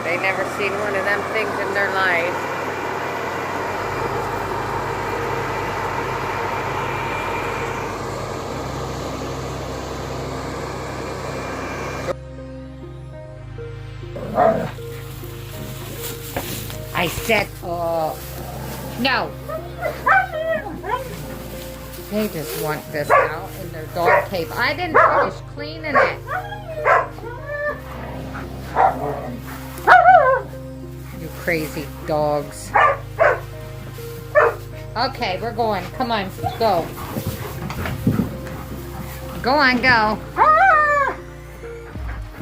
They never seen one of them things in their life. I said, no. They just want this out in their dog cave. I didn't finish cleaning it. You crazy dogs. Okay, we're going. Come on, go. Go on, go.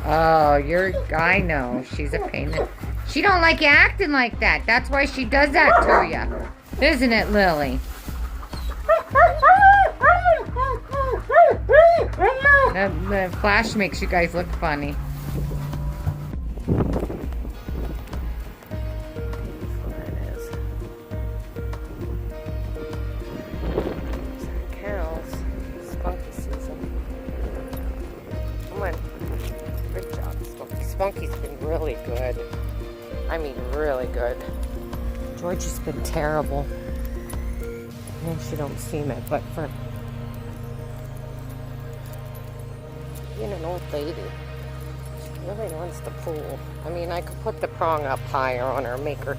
Oh, I know. She's a pain. She don't like you acting like that. That's why she does that to you. Isn't it, Lily? The flash makes you guys look funny. Cows. Spunky season. Come on. Good job, Spunky. Spunky's been really good. I mean, really good. Georgie's been terrible. And she don't seem it, but for being an old lady, she really wants the pool. I mean, I could put the prong up higher on her, make her.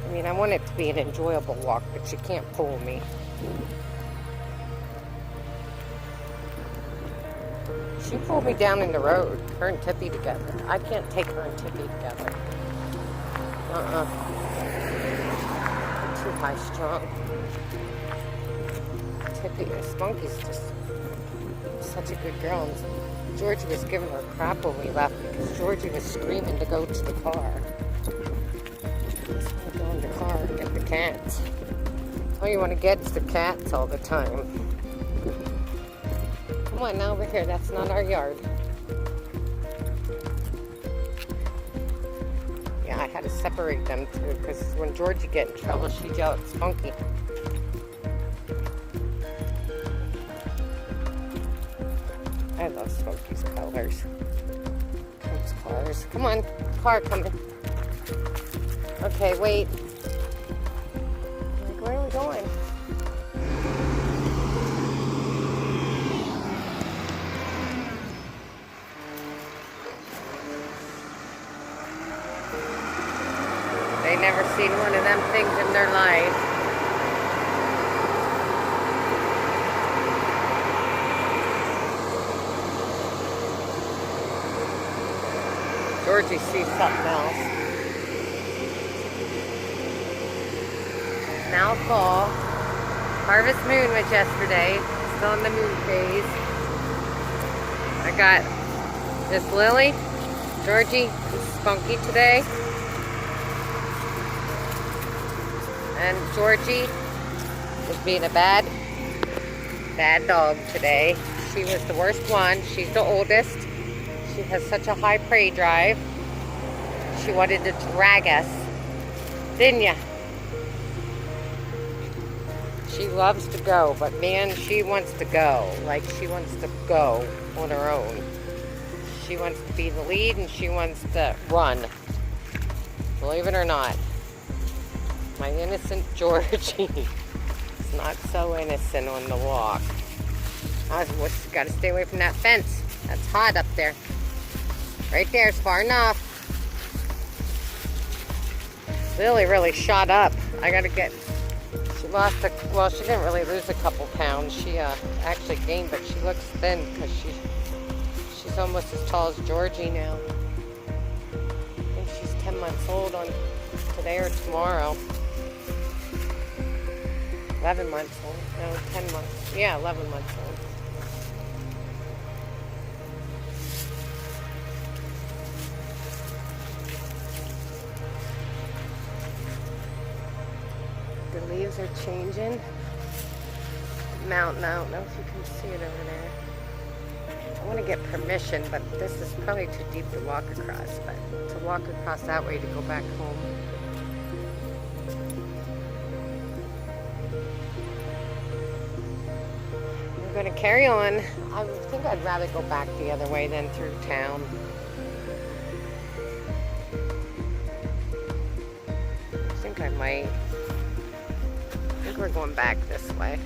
I mean, I want it to be an enjoyable walk, but she can't pull me. She pulled me down in the road, her and Tippy together. I can't take her and Tippy together. Too high strung. Tippy, Spunky's just such a good girl. And Georgie was giving her crap when we left because Georgie was screaming to go to the car. Let's go in the car and get the cats. All you want to get is the cats all the time. Come on now over here, that's not our yard. Yeah, I had to separate them too because when Georgie get in trouble, she yelled at Spunky. I love Spunky's colors. Those cars. Come on, car coming. Okay, wait. Like, where are we going? They never seen one of them things in their life. Georgie sees something else. Now fall. Harvest moon was yesterday. Still in the moon phase. I got Miss Lily, Georgie, and Spunky today. And Georgie was being a bad dog today. She was the worst one. She's the oldest. She has such a high prey drive. She wanted to drag us. Didn't ya? She loves to go, but man, she wants to go. Like, she wants to go on her own. She wants to be the lead and she wants to run. Believe it or not. My innocent Georgie is not so innocent on the walk. I've got to stay away from that fence. That's hot up there. Right there is far enough. Lily really shot up. I gotta get, she lost well, she didn't really lose a couple pounds. She actually gained, but she looks thin because she's almost as tall as Georgie now. I think she's 10 months old on today or tomorrow. 11 months old. No, 10 months. Yeah, 11 months old. The leaves are changing. Mountain, I don't know if you can see it over there. I want to get permission, but this is probably too deep to walk across. But to walk across that way to go back home. We're going to carry on. I think I'd rather go back the other way than through town. think I might. I think we're going back this way.